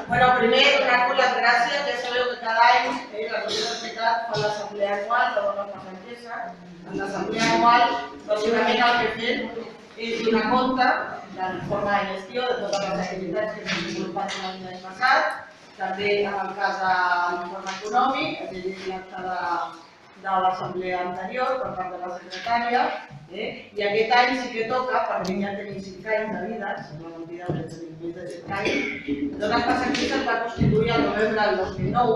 Bueno, primer, donar-vos les gràcies. Ja sabeu que cada any la universitat fa l'assemblea anual de dones passatgers. En l'assemblea anual, bàsicament el que fem és donar compte de l'informe de gestió de totes les activitats que s'han desenvolupat l'any passat, també en el cas de l'informe econòmic, és a dir, l'acte de l'assemblea anterior per part de la secretària, i aquest any sí que toca, perquè ja tenim 5 anys de vida, sembla mentida que tenim més de 5 anys, Dones Passatgers es va constituir el novembre del 2009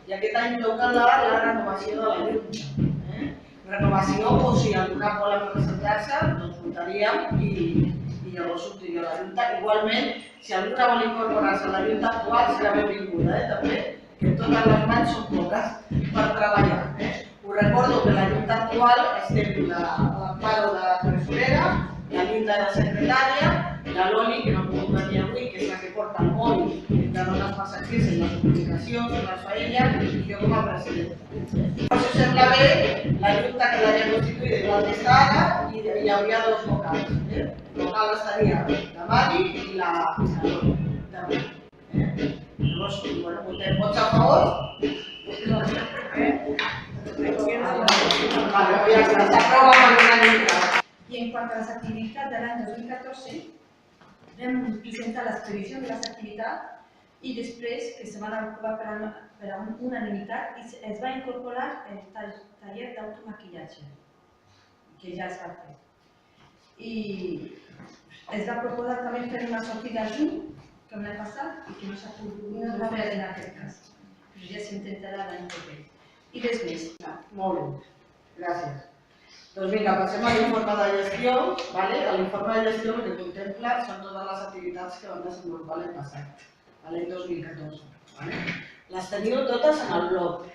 i aquest any toca la renovació de la Junta. Renovació, o si alguna vol presentar-se, doncs votaríem i llavors sortiria la Junta. Igualment, si alguna vol incorporar-se a la Junta actual, serà benvinguda, també, que totes les mans són poques per treballar. Us recordo que la Junta actual estem l'Amparo de tresorera, la Linda de secretària, la Loli, que no ha pogut venir avui, que és la que porta el mòbil de Dones Passatgers en les comunicacions, les fa ella, i jo com a presidenta. Si us sembla bé, la Junta quedaria constituïda igual que està ara i hi hauria 2 vocals. El vocal estaria la Mari i la Loli. Llavors, votem vots a favor. Y en cuanto a las actividades del año 2014, vam presentar las previsions de las activitats i després que se van aprovar per unanimitat i es va incorporar el taller d'automaquillatge, que ja es va fer. I es va proposar també fer una sortida junt, com l'any passat, i que no s'ha pogut fer en aquest cas. Ja s'intentarà l'any proper. I res més. Molt bé, gràcies. Doncs vinga, passem a l'informe de gestió. L'informe de gestió el que contempla són totes les activitats que van desenvolupar l'any passat, l'any 2014. Les teniu totes en el blog.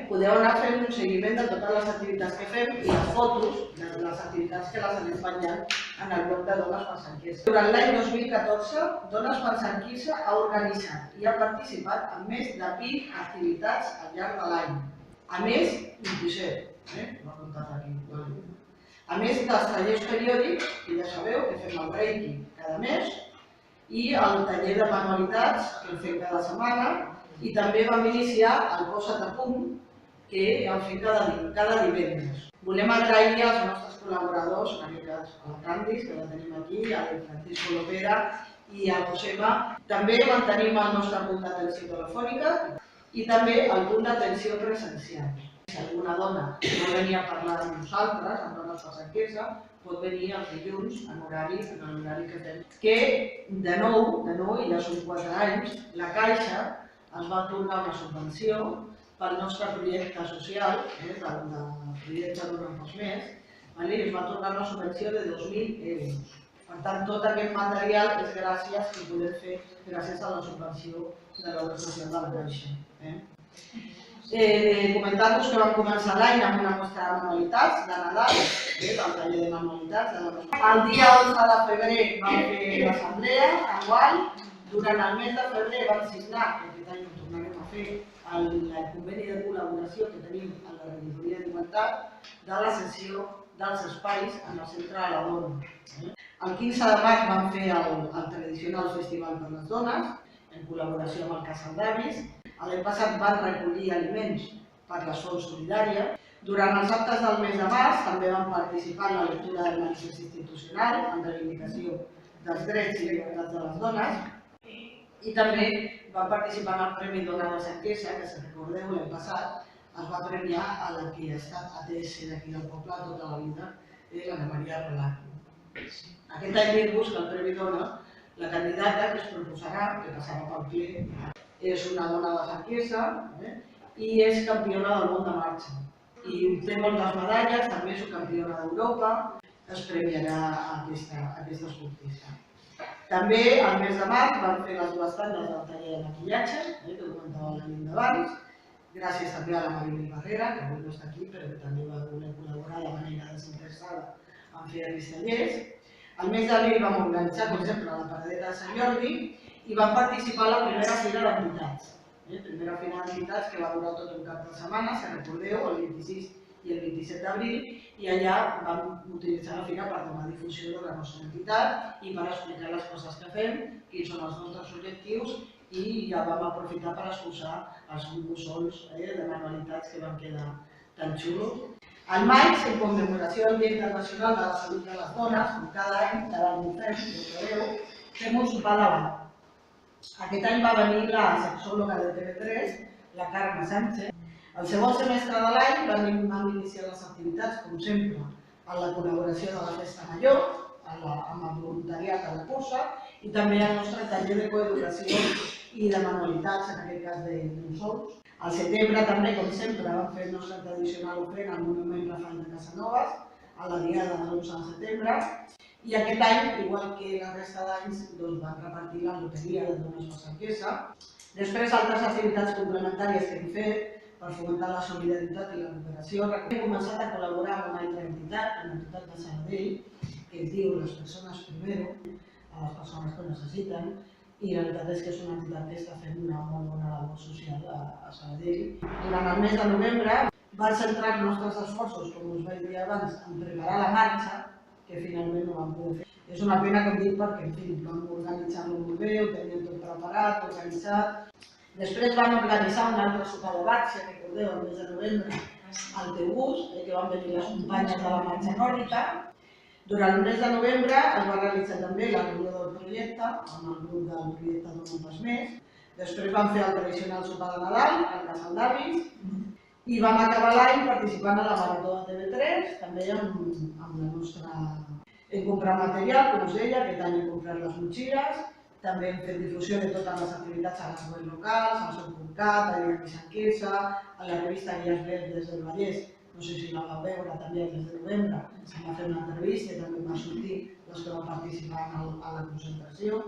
Podeu anar fent un seguiment de totes les activitats que fem i les fotos de les activitats que les anem penjant en el blog de Dones per Sant Quirze. Durant l'any 2014, Dones per Sant Quirze ha organitzat i ha participat en més de 20 activitats al llarg de l'any. A més, 27, ho ha comptat aquí. A més dels tallers periòdics, que ja sabeu que fem el Reiki cada mes, i el taller de manualitats que fem cada setmana, i també vam iniciar el Posa't a punt, que el fem cada divendres. Volem agrair als nostres col·laboradors, en aquest cas a la Candis, que la tenim aquí, al Francisco Lopera i al Josema. També mantenim el nostre punt d'atenció telefònica i també el punt d'atenció presencial. Si alguna dona vol venir a parlar amb nosaltres, amb Dones per Sant Quirze, pot venir els dilluns en l'horari que fem. Que de nou, i ja són 4 anys, la Caixa ens va atorgar una subvenció pel nostre projecte social, del projecte Donem Pas Més, i ens va atorgar una subvenció de 2.000 euros. Per tant, tot aquest material és gràcies que podem fer gràcies a la subvenció de l'obra social de la Caixa. Comentar-vos que vam començar l'any amb una mostra de manualitats de Nadal, del taller de manualitats. El dia 11 de febrer vam fer l'assemblea anual. Durant el mes de febrer vam signar, que aquest any ho tornarem a fer, el conveni de col·laboració que tenim amb la Regidoria d'Igualtat de la cessió dels espais en el Centre de la Dona. El 15 de maig vam fer el tradicional Festival per les Dones, en col·laboració amb el Casal d'Avis. L'any passat van recollir aliments per la Sol Solidària. Durant els actes del mes de març també vam participar en la lectura del manifest institucional en reivindicació dels drets i llibertats de les dones. I també vam participar en el Premi Dona de Sant Quirze, que si recordeu l'any passat es va premiar a la que ha estat ATS d'aquí del poble tota la vida, l'Anna Maria Relat. Aquest any dir-vos que el Premi Dona, la candidata que es proposarà, que passarà pel ple, és una dona de Sant Quirze i és campiona del món de marxa. I té moltes medalles, també és campiona d'Europa, es premiarà aquesta esportista. També al mes de març vam fer les 2 tandes del taller de maquillatge, que comentava la Linda abans, gràcies també a la Maribel Barrera, que avui no està aquí, però que també va voler col·laborar de manera desinteressada en fer aquests tallers. Al mes d'abril vam organitzar, per exemple, la Paradeta de Sant Jordi i vam participar a la primera fira d'entitats. Primera fira d'entitats que va durar tot un cap de setmana, si recordeu, el 26 i el 27 d'abril, i allà vam utilitzar la fira per donar difusió de la nostra entitat i per explicar les coses que fem, quins són els nostres objectius, i ja vam aprofitar per exposar els bussols de manualitats que van quedar tan xulos. Al maig, en commemoració del Dia Internacional de la Salut de les Dones, com cada any ho fem, fem un sopar de bar. Aquest any va venir la sexòloga de TV3, la Carme Sánchez. El segon semestre de l'any vam iniciar les activitats, com sempre, amb la col·laboració de la Festa Major, amb el voluntariat a la cursa, i també el nostre taller de coeducació i de manualitats, en aquest cas de mussols. Al setembre també, com sempre, vam fer el nostre tradicional ofrena al Monument Rafael de Casanovas, a la diada de l'11 de setembre, i aquest any, igual que la resta d'anys, van repartir la loteria de dones Massaquesa. Després, altres activitats complementàries que hem fet per fomentar la solidaritat i la cooperació. Hem començat a col·laborar amb una altra entitat, una entitat de Sabadell, que es diu Les Persones Primero, a les persones que necessiten, i la veritat és que és una entitat que està fent una molt bona labor social a Sabadell. Durant el mes de novembre vam centrar els nostres esforços, com us vaig dir abans, en preparar la marxa, que finalment no vam poder fer. És una pena, com dic, perquè en fi, vam organitzar-lo molt bé, ho teníem tot preparat, organitzat. Després vam organitzar un altre sopar de bar, si recordeu, el mes de novembre, al Tegus, que van venir les companyes de la marxa nòrdica. Durant el mes de novembre es va realitzar també la reunió del projecte, amb el grup del projecte No Pas Més. Després vam fer el tradicional sopar de Nadal, al Casal d'Avis, i vam acabar l'any participant a la Marató de TV3, també amb la nostra... Hem comprat material, com us deia, aquest any hem comprat les motxilles, també hem fet difusió de totes les activitats a les webs locals, al Som.cat, a Diari Sanquesa, a la revista Guies Verdes des del Vallès, no sé si la vau veure també el mes de novembre, se'n va fer una entrevista i també va sortir les que van participar a la concentració.